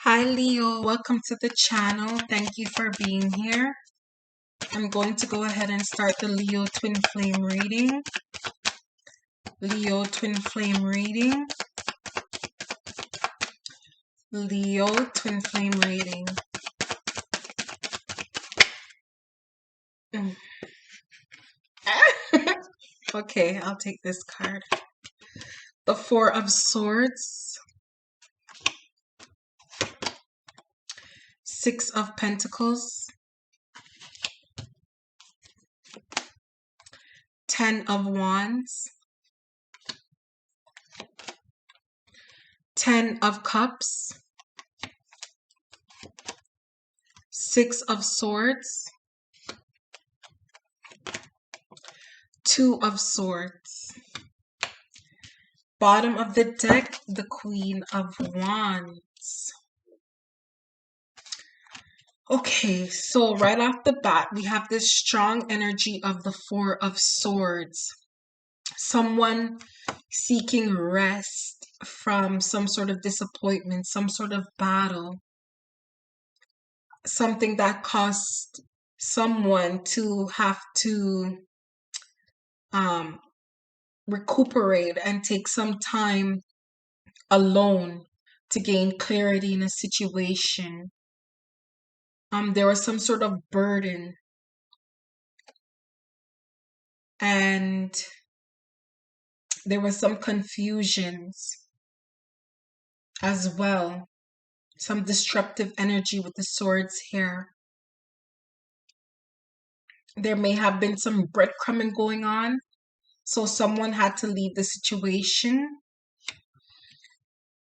Hi Leo, welcome to the channel. Thank you for being here. I'm going to go ahead and start the Leo Twin Flame reading. Leo Twin Flame reading. Leo Twin Flame reading. Mm. Okay, I'll take this card. The Four of Swords. Six of Pentacles. 10 of Wands. 10 of Cups. 6 of Swords. 2 of Swords. Bottom of the deck, the Queen of Wands. Okay, so right off the bat, we have this strong energy of the Four of Swords. Someone seeking rest from some sort of disappointment, some sort of battle, something that caused someone to have to um, recuperate and take some time alone to gain clarity in a situation. There was some sort of burden, and there was some confusions as well. Some disruptive energy with the swords here. There may have been some breadcrumbing going on, so someone had to leave the situation.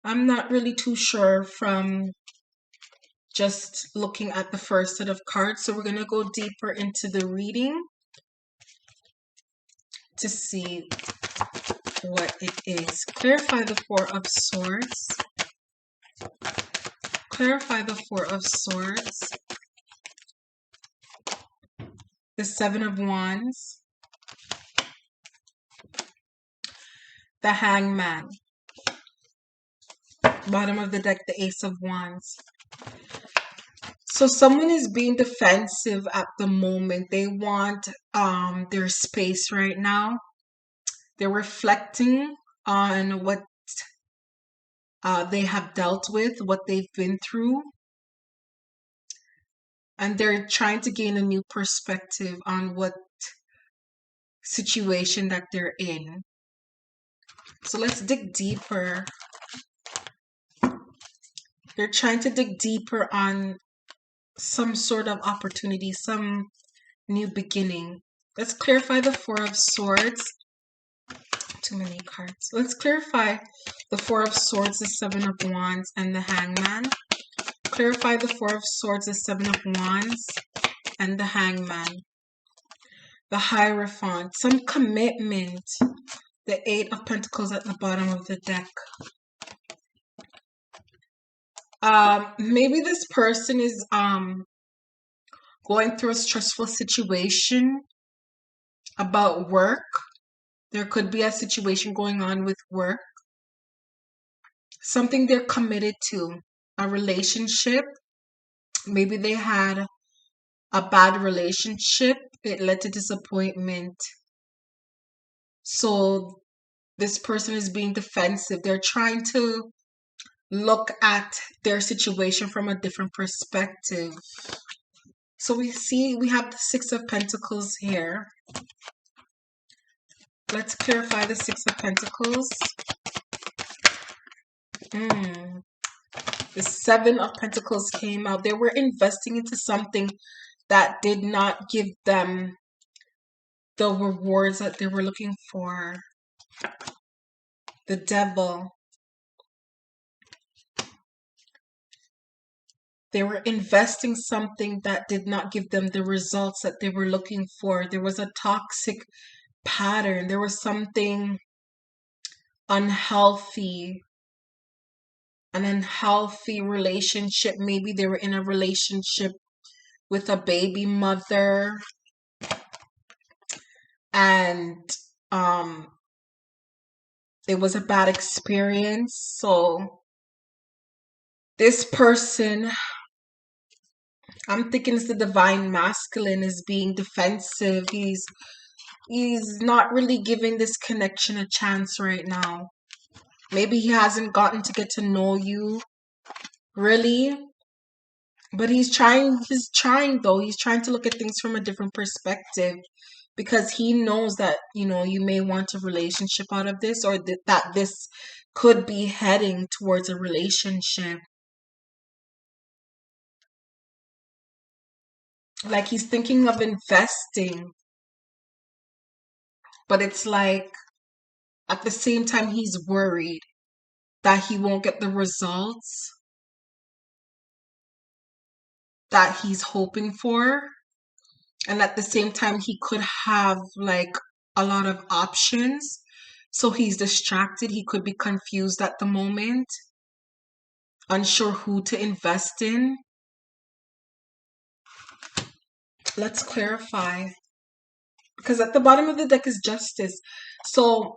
I'm not really too sure from just looking at the first set of cards, so we're going to go deeper into the reading to see what it is. Clarify the Four of Swords. Clarify the Four of Swords. The Seven of Wands. The Hangman. Bottom of the deck, the Ace of Wands. So someone is being defensive at the moment. They want their space right now. They're reflecting on what they have dealt with, what they've been through. And they're trying to gain a new perspective on what situation that they're in. So let's dig deeper. They're trying to dig deeper on some sort of opportunity, some new beginning. Let's clarify the Four of Swords. Too many cards. Let's clarify the Four of Swords, the Seven of Wands, and the Hangman. Clarify the Four of Swords, the Seven of Wands, and the Hangman. The Hierophant. Some commitment. The Eight of Pentacles at the bottom of the deck. Maybe this person is going through a stressful situation about work. There could be a situation going on with work. Something they're committed to. A relationship. Maybe they had a bad relationship. It led to disappointment. So this person is being defensive. They're trying to look at their situation from a different perspective. So we have the Six of Pentacles here. Let's clarify the Six of Pentacles. The Seven of Pentacles came out. They were investing into something that did not give them the rewards that they were looking for. The Devil. They were investing something that did not give them the results that they were looking for. There was a toxic pattern. There was something unhealthy. An unhealthy relationship. Maybe they were in a relationship with a baby mother. And it was a bad experience. So This person, I'm thinking it's the divine masculine, is being defensive. He's not really giving this connection a chance right now. Maybe he hasn't gotten to get to know you really, but he's trying though. He's trying to look at things from a different perspective because he knows that, you may want a relationship out of this, or that this could be heading towards a relationship. Like he's thinking of investing, but it's like at the same time he's worried that he won't get the results that he's hoping for. And at the same time, he could have like a lot of options. So he's distracted. He could be confused at the moment, unsure who to invest in. Let's clarify. Because at the bottom of the deck is justice. So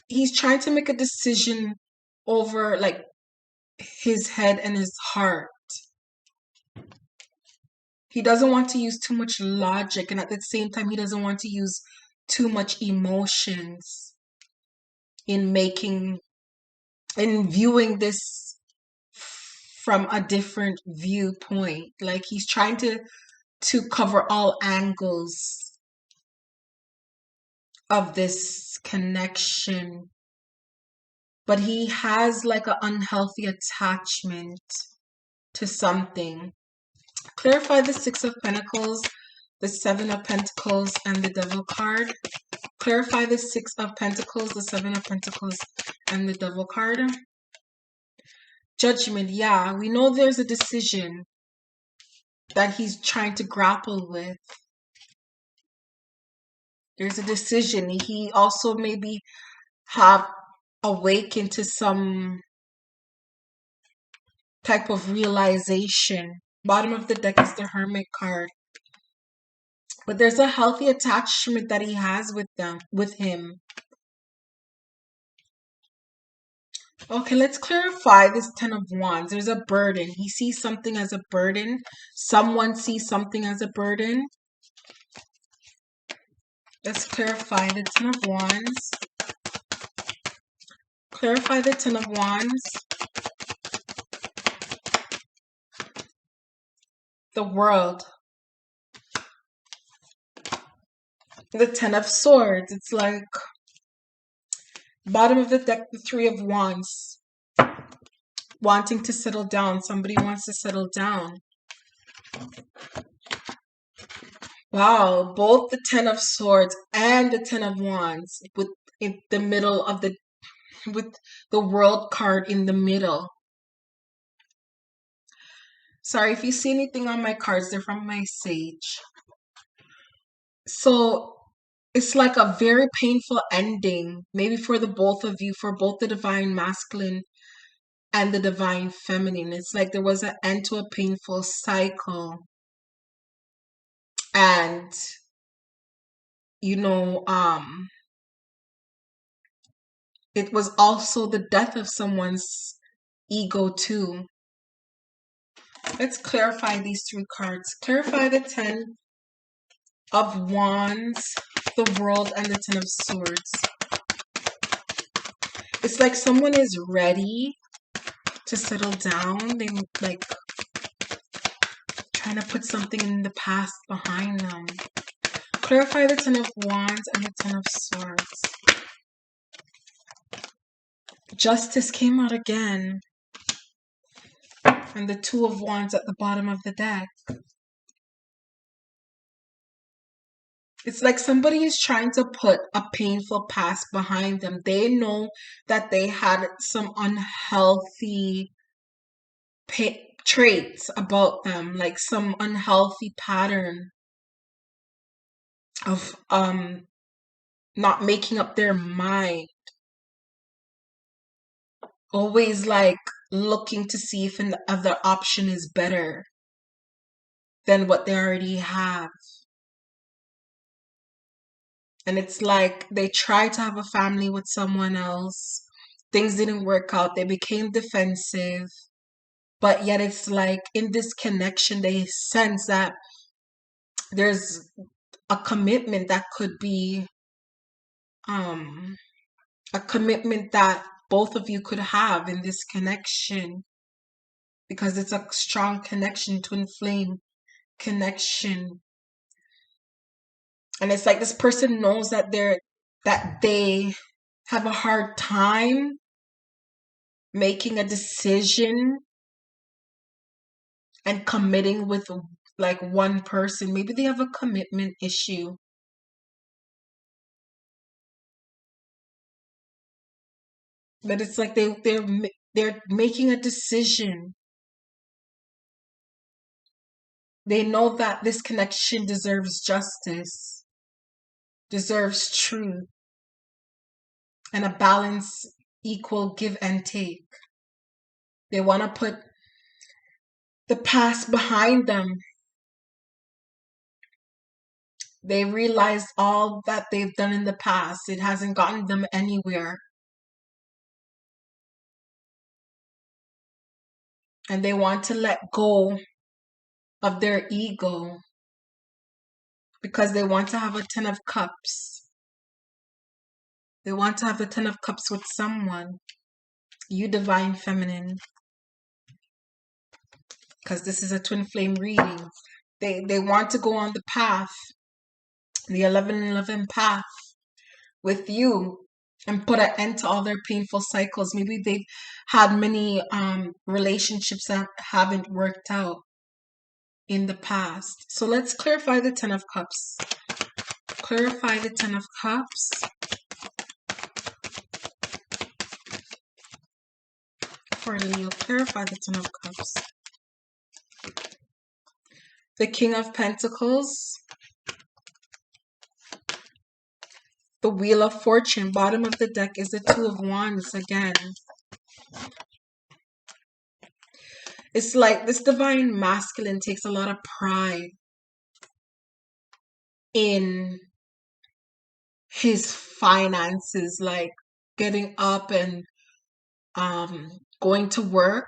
he's trying to make a decision over like his head and his heart. He doesn't want to use too much logic, and at the same time, he doesn't want to use too much emotions in viewing this from a different viewpoint. Like he's trying to cover all angles of this connection, but he has like an unhealthy attachment to something. Clarify the Six of Pentacles, the Seven of Pentacles, and the Devil card. Clarify the Six of Pentacles, the Seven of Pentacles, and the Devil card. Judgment, yeah, we know there's a decision that he's trying to grapple with. There's a decision. He also maybe have awakened to some type of realization. Bottom of the deck is the Hermit card. But there's a healthy attachment that he has with him. Okay, let's clarify this Ten of Wands. There's a burden. He sees something as a burden. Someone sees something as a burden. Let's clarify the Ten of Wands. Clarify the Ten of Wands. The World. The Ten of Swords. It's like bottom of the deck, the Three of Wands. Wanting to settle down. Somebody wants to settle down. Wow, both the Ten of Swords and the Ten of Wands with in the middle of with the World card in the middle. Sorry, if you see anything on my cards, they're from my sage. So it's like a very painful ending, maybe for the both of you, for both the divine masculine and the divine feminine. It's like there was an end to a painful cycle. And, you know, it was also the death of someone's ego too. Let's clarify these three cards. Clarify the Ten of Wands, the World, and the Ten of Swords. It's like someone is ready to settle down. They like trying to put something in the past behind them. Clarify the Ten of Wands and the Ten of Swords. Justice came out again. And the Two of Wands at the bottom of the deck. It's like somebody is trying to put a painful past behind them. They know that they had some unhealthy traits about them, like some unhealthy pattern of not making up their mind. Always like looking to see if an other option is better than what they already have. And it's like they tried to have a family with someone else. Things didn't work out. They became defensive. but yet it's like in this connection, they sense that there's a commitment that could be um a commitment that both of you could have in this connection, because it's a strong connection, twin flame connection. And it's like this person knows that they have a hard time making a decision and committing with like one person. Maybe they have a commitment issue. But it's like they're making a decision. They know that this connection deserves justice, deserves truth, and a balance, equal give and take. They want to put the past behind them. They realize all that they've done in the past. It hasn't gotten them anywhere. And they want to let go of their ego because they want to have a 10 of cups. They want to have the 10 of cups with someone. You divine feminine. Because this is a twin flame reading. They want to go on the path, the 11-11 path with you, and put an end to all their painful cycles. Maybe they've had many relationships that haven't worked out in the past. So let's clarify the 10 of cups. Clarify the 10 of cups for Leo. Clarify the 10 of cups. The King of Pentacles. The Wheel of Fortune. Bottom of the deck is the Two of Wands again. It's like this divine masculine takes a lot of pride in his finances, like getting up and going to work.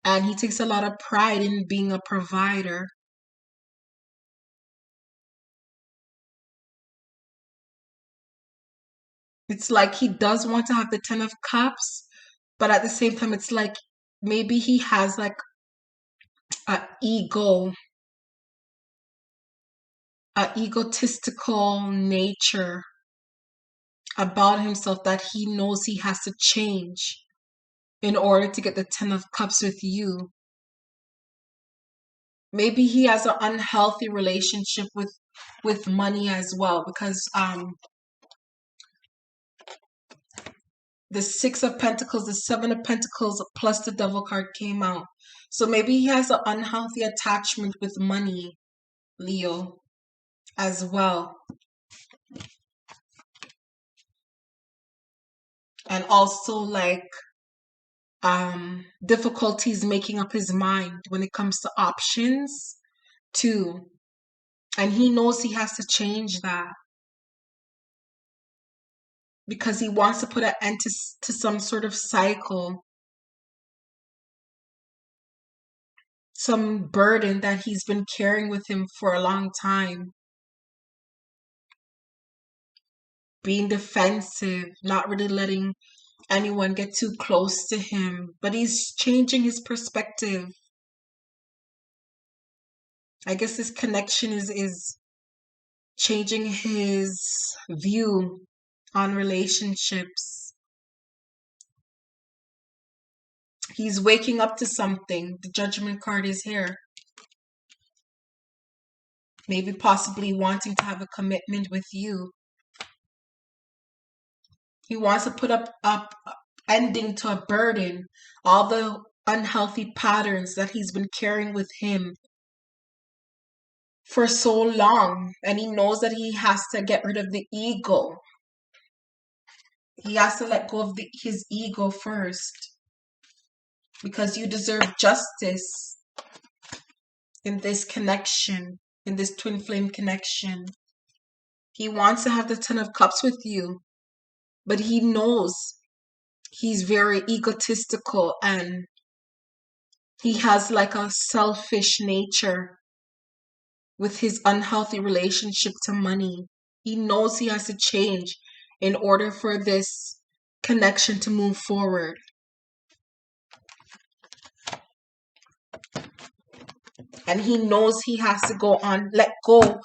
And he takes a lot of pride in being a provider. It's like he does want to have the 10 of cups, but at the same time, it's like maybe he has like a egotistical nature about himself that he knows he has to change in order to get the 10 of cups with you. Maybe he has an unhealthy relationship with money as well, because the 6 of Pentacles, the 7 of Pentacles, plus the Devil card came out. So maybe he has an unhealthy attachment with money, Leo, as well. And also like difficulties making up his mind when it comes to options too. And he knows he has to change that, because he wants to put an end to some sort of cycle, some burden that he's been carrying with him for a long time. Being defensive, not really letting anyone get too close to him. But he's changing his perspective. I guess this connection is changing his view on relationships. He's waking up to something. The Judgment card is here. Maybe possibly wanting to have a commitment with you. He wants to put up ending to a burden, all the unhealthy patterns that he's been carrying with him for so long. And he knows that he has to get rid of the ego. He has to let go of his ego first, because you deserve justice in this connection, in this twin flame connection. He wants to have the 10 of cups with you, but he knows he's very egotistical and He has like a selfish nature with his unhealthy relationship to money. He knows he has to change in order for this connection to move forward. And he knows he has to let go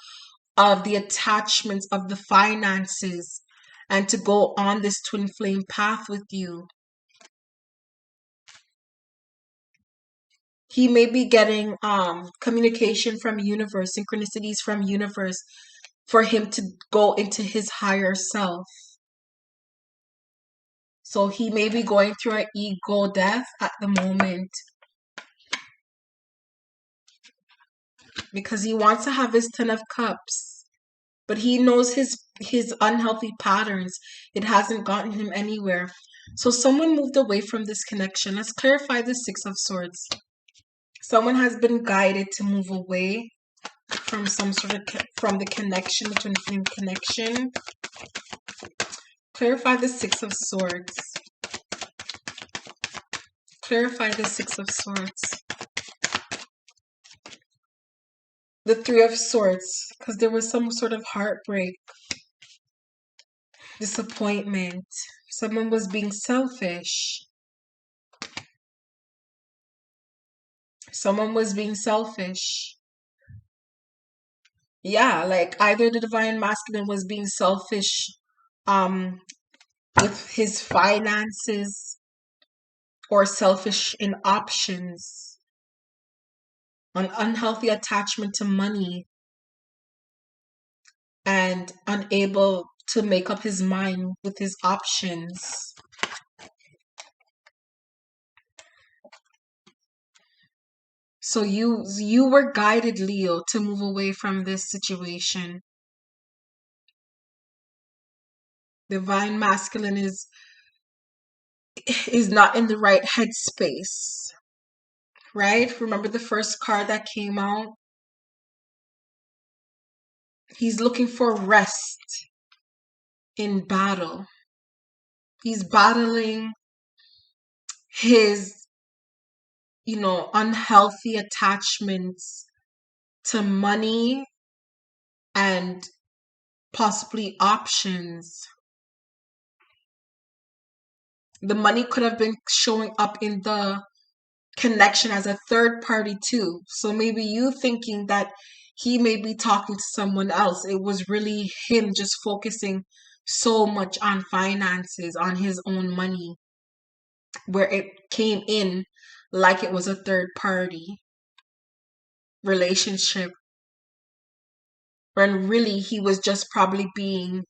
of the attachments of the finances and to go on this twin flame path with you. He may be getting communication from universe, synchronicities from universe for him to go into his higher self. So he may be going through an ego death at the moment because he wants to have his 10 of cups, but he knows his unhealthy patterns. It hasn't gotten him anywhere. So someone moved away from this connection. Let's clarify the 6 of swords. Someone has been guided to move away from some sort of from the connection, the twin flame connection. Clarify the 6 of swords. Clarify the 6 of swords. The 3 of swords, because there was some sort of heartbreak, disappointment. Someone was being selfish. Someone was being selfish. Yeah, like either the divine masculine was being selfish with his finances or selfish in options, an unhealthy attachment to money, and unable to make up his mind with his options. So you were guided, Leo, to move away from this situation. Divine masculine is not in the right headspace, right? Remember the first card that came out? He's looking for rest in battle. He's battling his, unhealthy attachments to money and possibly options. The money could have been showing up in the connection as a third party too. So maybe you thinking that he may be talking to someone else. It was really him just focusing so much on finances, on his own money, where it came in like it was a third party relationship. When really he was just probably being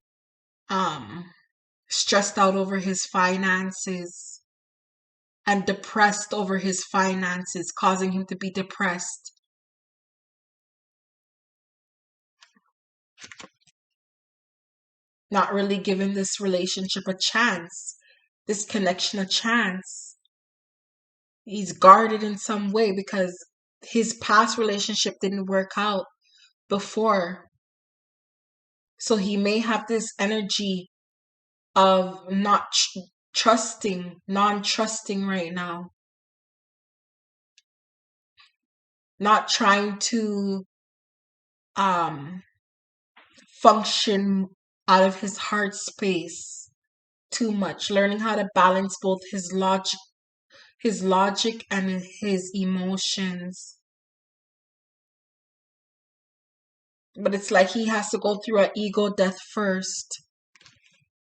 stressed out over his finances and depressed over his finances, causing him to be depressed. Not really giving this relationship a chance, this connection a chance. He's guarded in some way because his past relationship didn't work out before. So he may have this energy of not trusting, non-trusting right now. Not trying to function out of his heart space too much, learning how to balance both his logic and his emotions. But it's like he has to go through an ego death first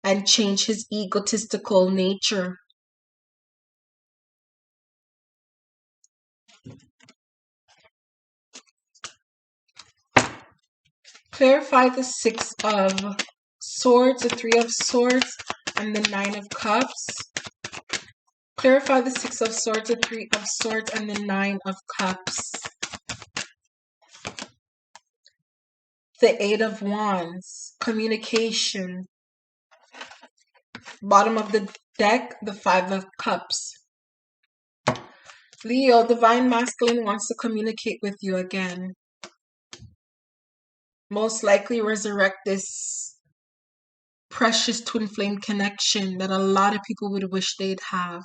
and change his egotistical nature. Clarify the 6 of swords, the 3 of swords, and the 9 of cups. Clarify the 6 of swords, the 3 of swords, and the 9 of cups. The 8 of wands, communication. Bottom of the deck, the 5 of cups. Leo, divine masculine wants to communicate with you again. Most likely resurrect this precious twin flame connection that a lot of people would wish they'd have.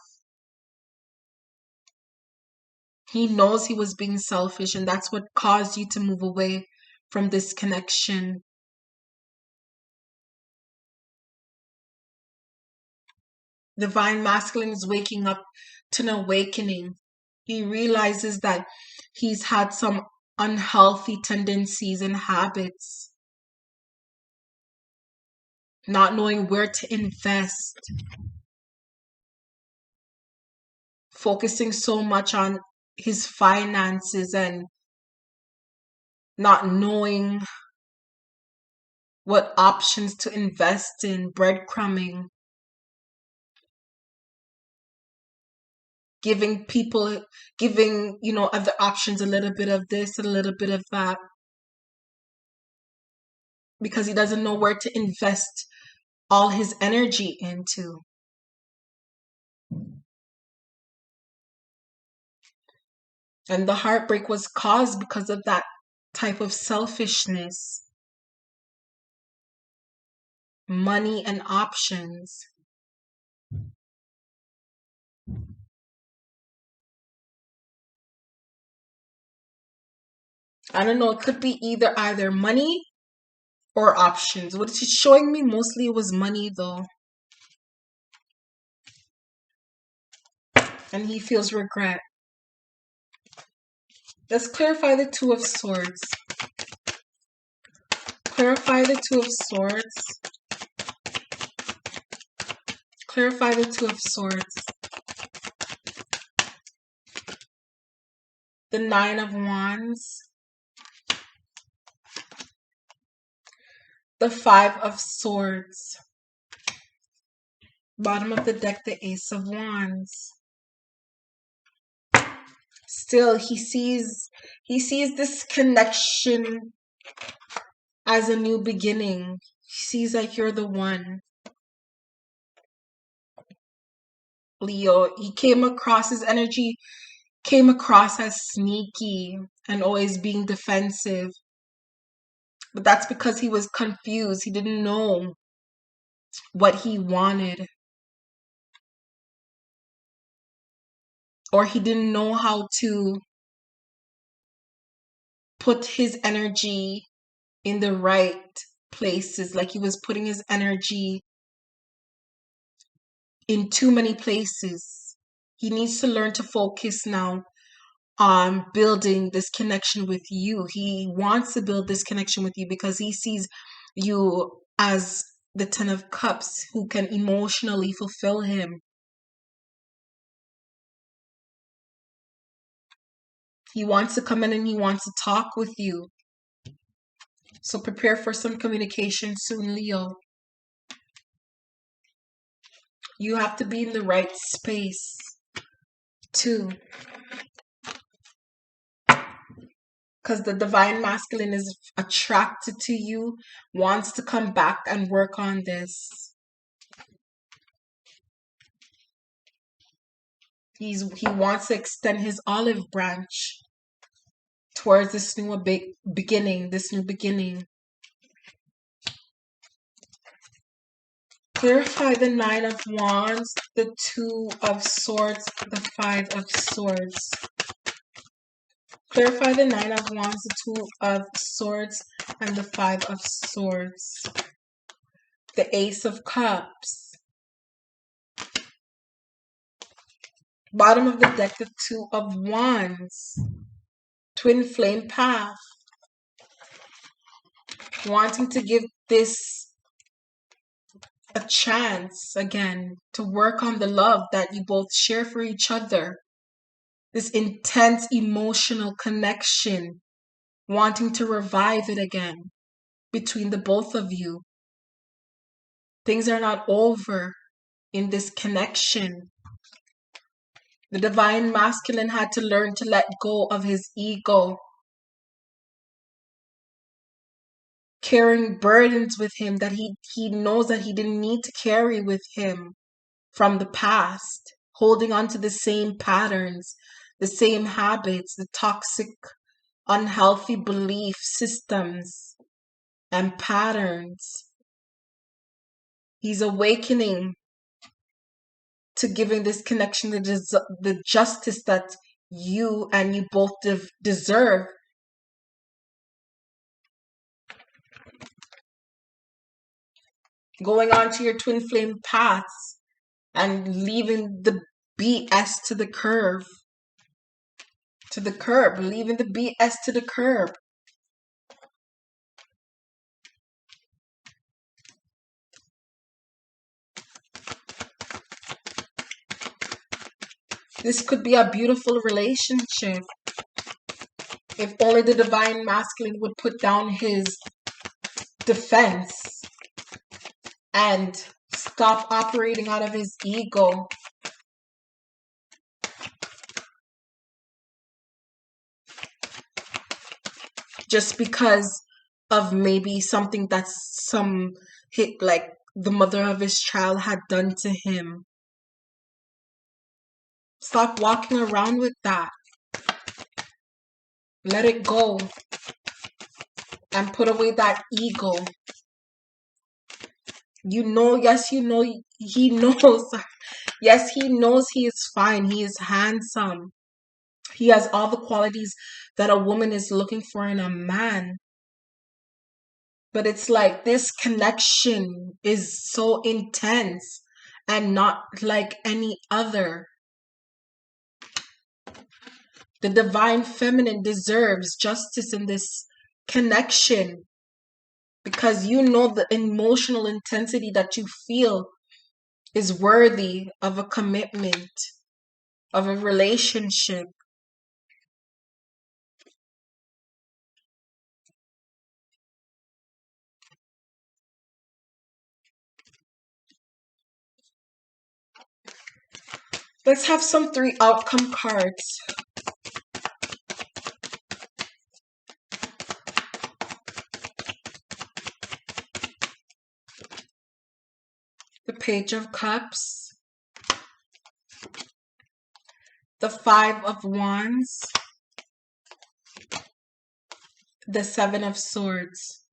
He knows he was being selfish, and that's what caused you to move away from this connection. Divine masculine is waking up to an awakening. He realizes that he's had some unhealthy tendencies and habits, not knowing where to invest, focusing so much on his finances and not knowing what options to invest in, breadcrumbing, giving, other options, a little bit of this, a little bit of that, because he doesn't know where to invest all his energy into. And the heartbreak was caused because of that type of selfishness, money and options. I don't know, it could be either money or options. What it's showing me, mostly it was money though. And he feels regret. Let's clarify the Two of Swords. Clarify the Two of Swords. Clarify the Two of Swords. The Nine of Wands. The Five of Swords. Bottom of the deck, the Ace of Wands. Still, he sees this connection as a new beginning. He sees that you're the one. Leo, his energy came across as sneaky and always being defensive. But that's because he was confused. He didn't know what he wanted. Or he didn't know how to put his energy in the right places. Like he was putting his energy in too many places. He needs to learn to focus now on building this connection with you. He wants to build this connection with you because he sees you as the Ten of Cups who can emotionally fulfill him. He wants to come in and he wants to talk with you. So prepare for some communication soon, Leo. You have to be in the right space too. Because the divine masculine is attracted to you, wants to come back and work on this. He wants to extend his olive branch towards this new beginning, Clarify the Nine of Wands, the Two of Swords, the Five of Swords. Clarify the Nine of Wands, the Two of Swords, and the Five of Swords. The Ace of Cups. Bottom of the deck, the Two of Wands. Twin Flame Path. Wanting to give this a chance again to work on the love that you both share for each other. This intense emotional connection. Wanting to revive it again between the both of you. Things are not over in this connection. The divine masculine had to learn to let go of his ego, carrying burdens with him that he knows that he didn't need to carry with him from the past, holding on to the same patterns, the same habits, the toxic, unhealthy belief systems and patterns. He's awakening to giving this connection the justice that you and you both deserve. Going on to your twin flame paths and leaving the BS to the curb, leaving the BS to the curb. This could be a beautiful relationship if only the divine masculine would put down his defense and stop operating out of his ego. Just because of maybe something that's like the mother of his child had done to him. Stop walking around with that. Let it go and put away that ego. You know, yes, you know, he knows. Yes, he knows he is fine. He is handsome. He has all the qualities that a woman is looking for in a man. But it's like this connection is so intense and not like any other. The divine feminine deserves justice in this connection because you know the emotional intensity that you feel is worthy of a commitment, of a relationship. Let's have some 3 outcome cards. The Page of Cups, the 5 of Wands, the 7 of Swords.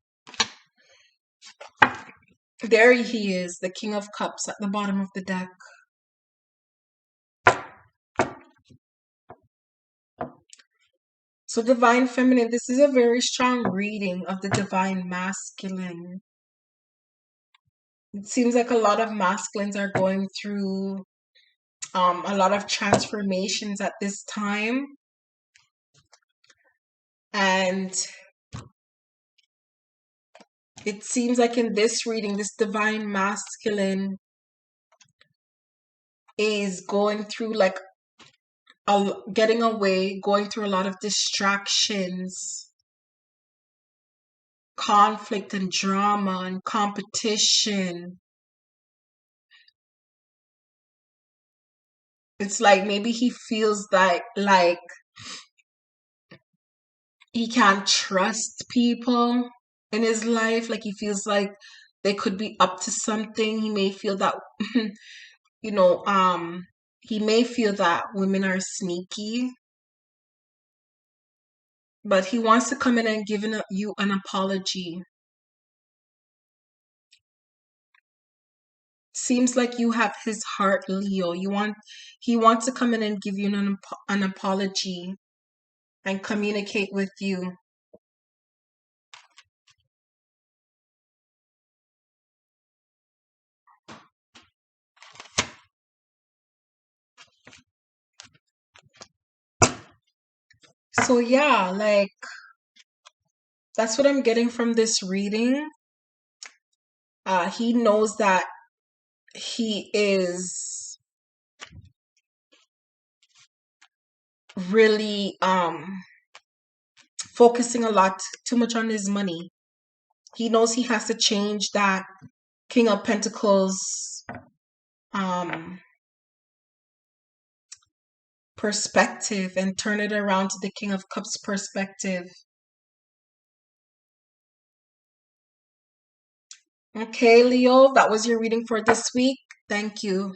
There he is, the King of Cups at the bottom of the deck. So divine feminine, this is a very strong reading of the divine masculine. It seems like a lot of masculines are going through a lot of transformations at this time. And it seems like in this reading, this divine masculine is going through like getting away, going through a lot of distractions, conflict and drama and competition. It's like maybe he feels that like he can't trust people in his life. Like he feels like they could be up to something. He may feel that you know, he may feel that women are sneaky, but he wants to come in and give you an apology. Seems like you have his heart, Leo. He wants to come in and give you an apology and communicate with you. So yeah, like that's what I'm getting from this reading. He knows that he is really focusing a lot too much on his money. He knows he has to change that King of Pentacles perspective and turn it around to the King of Cups perspective. Okay, Leo, that was your reading for this week. Thank you.